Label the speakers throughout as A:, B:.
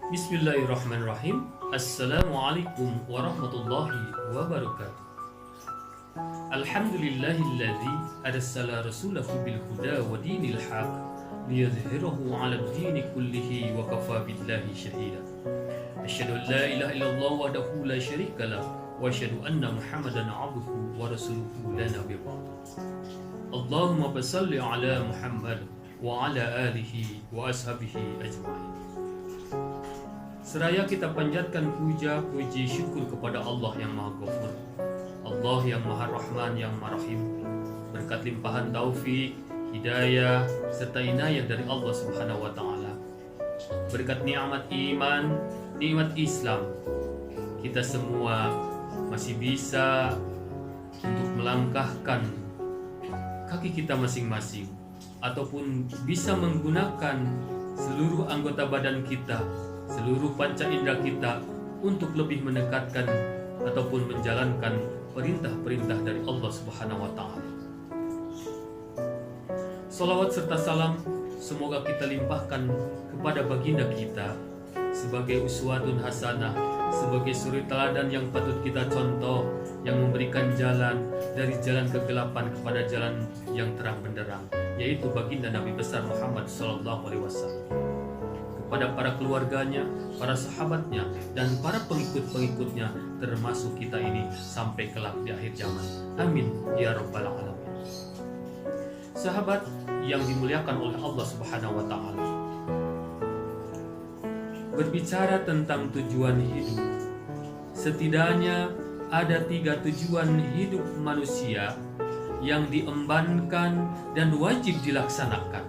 A: Bismillahirrahmanirrahim. Assalamualaikum warahmatullahi wabarakatuh. Alhamdulillahilladzi arsala rasulahu bil huda wa dinil haq liyudhhirahu 'alad dini kullihi wa kafa billahi shahida. Asyhadu an la ilaha illallah wahdahu la syarika lah wa asyhadu anna Muhammadan 'abduhu wa rasuluhu la nabiyya ba'du. Allahumma shalli 'ala Muhammad wa 'ala alihi wa ashabihi ajma'in. Seraya kita panjatkan puja, puji, syukur kepada Allah yang Maha Ghafur, Allah yang Maha Rahman, yang Maha Rahim. Berkat limpahan taufik, hidayah, serta inayah dari Allah Subhanahu wa Ta'ala, berkat nikmat iman, nikmat Islam, kita semua masih bisa untuk melangkahkan kaki kita masing-masing, ataupun bisa menggunakan seluruh anggota badan kita, seluruh panca indera kita untuk lebih mendekatkan ataupun menjalankan perintah-perintah dari Allah Subhanahu wa Ta'ala. Salawat serta salam semoga kita limpahkan kepada baginda kita sebagai uswatun hasanah, sebagai suri teladan yang patut kita contoh, yang memberikan jalan dari jalan kegelapan kepada jalan yang terang benderang, yaitu baginda Nabi besar Muhammad sallallahu alaihi wasallam. Kepada para keluarganya, para sahabatnya, dan para pengikut-pengikutnya, termasuk kita ini sampai kelak di akhir zaman. Amin ya rabbal alamin. Sahabat yang dimuliakan oleh Allah Subhanahu wa Ta'ala, berbicara tentang tujuan hidup, setidaknya ada 3 tujuan hidup manusia yang diembankan dan wajib dilaksanakan.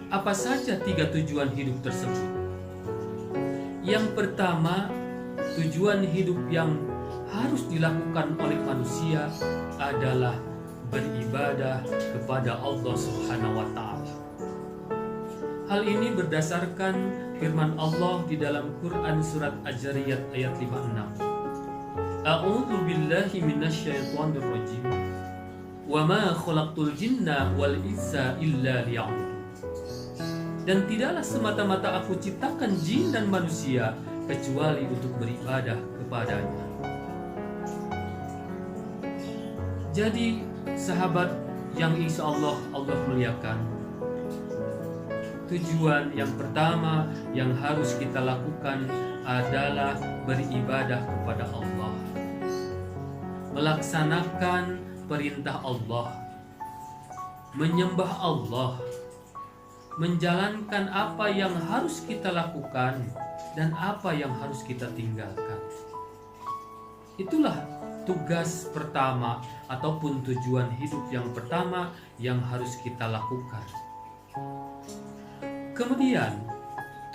A: Apa saja 3 tujuan hidup tersebut? Yang pertama, tujuan hidup yang harus dilakukan oleh manusia adalah beribadah kepada Allah Subhanahu wa Ta'ala. Hal ini berdasarkan firman Allah di dalam Quran surat Az-Zariyat ayat 56. A'udzu billahi minasyaitonir rajim. Wa ma khalaqtul jinna wal insa illa liya'budun. Dan tidaklah semata-mata aku ciptakan jin dan manusia kecuali untuk beribadah kepadanya. Jadi sahabat yang insya Allah muliakan, tujuan yang pertama yang harus kita lakukan adalah beribadah kepada Allah, melaksanakan perintah Allah, menyembah Allah, menjalankan apa yang harus kita lakukan dan apa yang harus kita tinggalkan. Itulah tugas pertama ataupun tujuan hidup yang pertama yang harus kita lakukan. Kemudian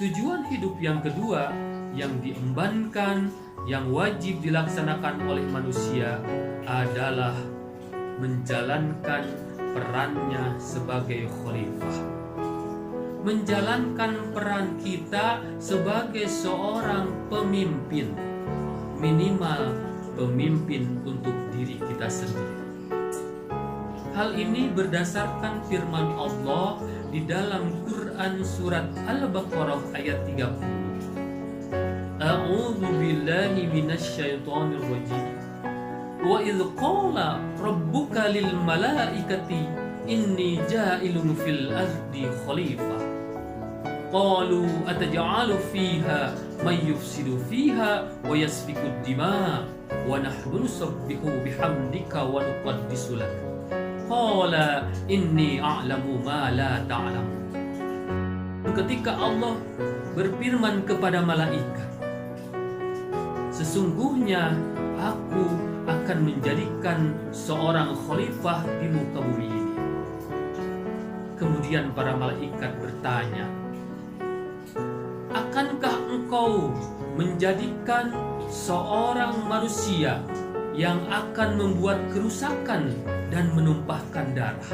A: tujuan hidup yang kedua yang diembankan, yang wajib dilaksanakan oleh manusia adalah menjalankan perannya sebagai khalifah, menjalankan peran kita sebagai seorang pemimpin, minimal pemimpin untuk diri kita sendiri. Hal ini berdasarkan firman Allah di dalam Quran surat Al-Baqarah ayat 30. A'udzu billahi minasyaitonir rajim. Wa idz qala rabbuka lil malaikati inni ja'ilun fil ardi khalifah. Qalu ataj'alu fiha may yufsidu fiha wa yasfiku ad-dima wa nahnu nusabbihu bihamdika wa nuqaddisu lak. Qala inni a'lamu ma la ta'lamun. Ketika Allah berfirman kepada malaikat, sesungguhnya aku akan menjadikan seorang khalifah di muka bumi ini. Kemudian para malaikat bertanya, akankah engkau menjadikan seorang manusia yang akan membuat kerusakan dan menumpahkan darah?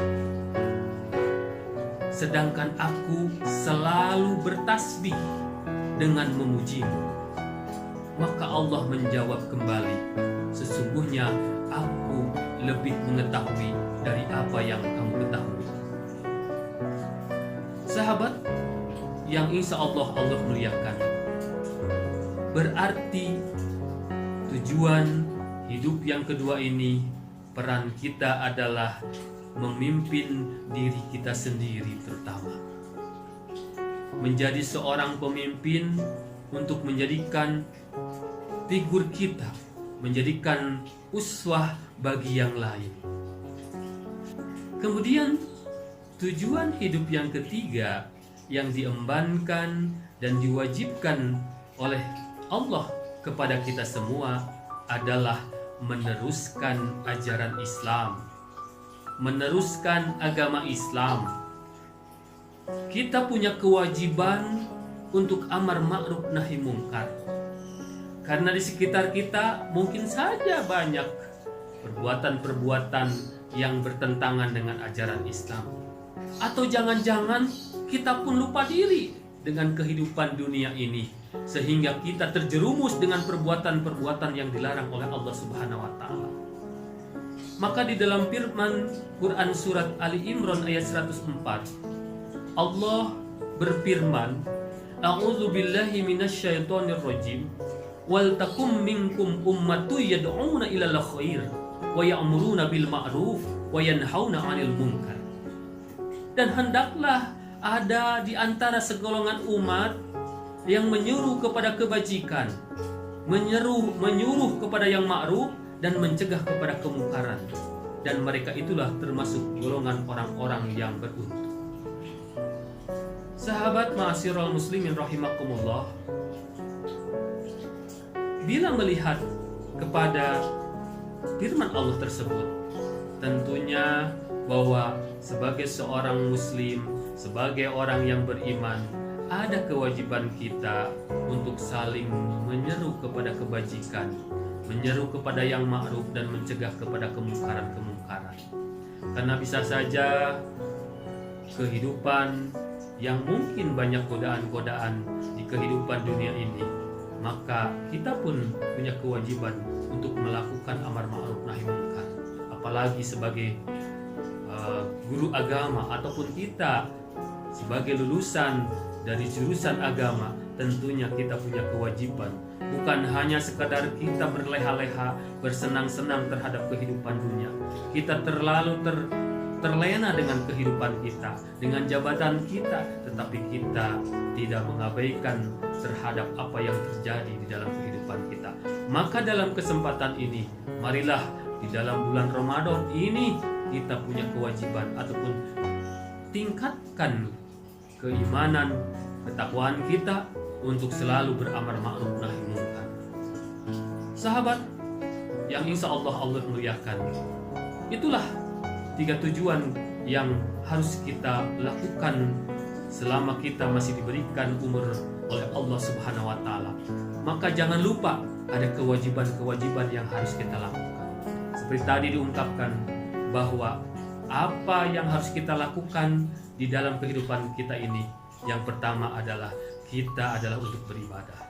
A: Sedangkan aku selalu bertasbih dengan memujimu. Maka Allah menjawab kembali, sesungguhnya aku lebih mengetahui dari apa yang kamu ketahui. Sahabat yang insya Allah Allah muliakan. Berarti tujuan hidup yang kedua ini, peran kita adalah memimpin diri kita sendiri terutama. Menjadi seorang pemimpin untuk menjadikan figur kita, menjadikan uswah bagi yang lain. Kemudian tujuan hidup yang ketiga yang diembankan dan diwajibkan oleh Allah kepada kita semua adalah meneruskan ajaran Islam, meneruskan agama Islam. Kita punya kewajiban untuk amar ma'ruf nahi mungkar. Karena di sekitar kita mungkin saja banyak perbuatan-perbuatan yang bertentangan dengan ajaran Islam. Atau jangan-jangan kita pun lupa diri dengan kehidupan dunia ini, sehingga kita terjerumus dengan perbuatan-perbuatan yang dilarang oleh Allah Subhanahu wa taala. Maka di dalam firman Quran surat Ali Imran ayat 104, Allah berfirman, A'udzu billahi minasyaitonir rajim, wal takum minkum ummatun yad'una ilal khair wa ya'muruna bil ma'ruf wa yanhauna 'anil munkar. Dan hendaklah ada di antara segolongan umat yang menyuruh kepada kebajikan, menyuruh kepada yang ma'ruf dan mencegah kepada kemungkaran. Dan mereka itulah termasuk golongan orang-orang yang beruntung. Sahabat ma'asyiral muslimin rahimakumullah, bila melihat kepada firman Allah tersebut, tentunya bahwa sebagai seorang muslim, sebagai orang yang beriman, ada kewajiban kita untuk saling menyeru kepada kebajikan, menyeru kepada yang ma'ruf dan mencegah kepada kemungkaran-kemungkaran. Karena bisa saja kehidupan yang mungkin banyak godaan-godaan di kehidupan dunia ini, maka kita pun punya kewajiban untuk melakukan amar ma'ruf nahi munkar. Apalagi sebagai guru agama ataupun kita sebagai lulusan dari jurusan agama, tentunya kita punya kewajiban bukan hanya sekadar kita berleha-leha, bersenang-senang terhadap kehidupan dunia. Kita terlalu terlena dengan kehidupan kita, dengan jabatan kita, tetapi kita tidak mengabaikan terhadap apa yang terjadi di dalam kehidupan kita. Maka dalam kesempatan ini, marilah di dalam bulan Ramadan ini kita punya kewajiban ataupun tingkatkan keimanan, ketakwaan kita untuk selalu beramar ma'ruf nahi munkar. Sahabat yang insya Allah Allah muliakan, itulah 3 tujuan yang harus kita lakukan selama kita masih diberikan umur oleh Allah Subhanahu wa taala. Maka jangan lupa ada kewajiban-kewajiban yang harus kita lakukan. Seperti tadi diungkapkan bahwa apa yang harus kita lakukan di dalam kehidupan kita ini, yang pertama adalah kita adalah untuk beribadah.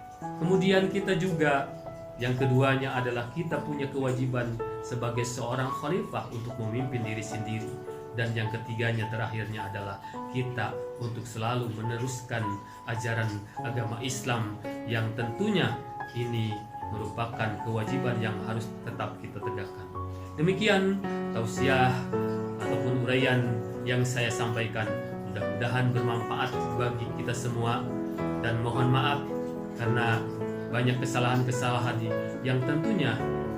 A: Kemudian kita juga yang keduanya adalah kita punya kewajiban sebagai seorang khalifah untuk memimpin diri sendiri. Dan yang ketiganya terakhirnya adalah kita untuk selalu meneruskan ajaran agama Islam yang tentunya ini merupakan kewajiban yang harus tetap kita tegakkan. Demikian tausiah ataupun uraian yang saya sampaikan, mudah-mudahan bermanfaat bagi kita semua, dan mohon maaf karena banyak kesalahan-kesalahan yang tentunya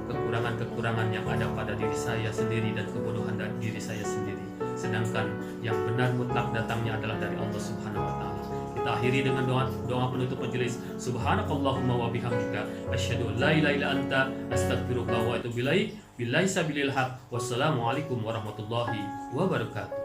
A: kekurangan-kekurangan yang ada pada diri saya sendiri dan kebodohan dari diri saya sendiri. Sedangkan yang benar mutlak datangnya adalah dari Allah Subhanahu wa taala. Kita akhiri dengan doa penutup majelis. Subhanakallahumma wa bihamdika asyhadu an la ilaha illa anta astaghfiruka wa atubu ilaik. Billahi sabilil haq. Wassalamualaikum warahmatullahi wabarakatuh.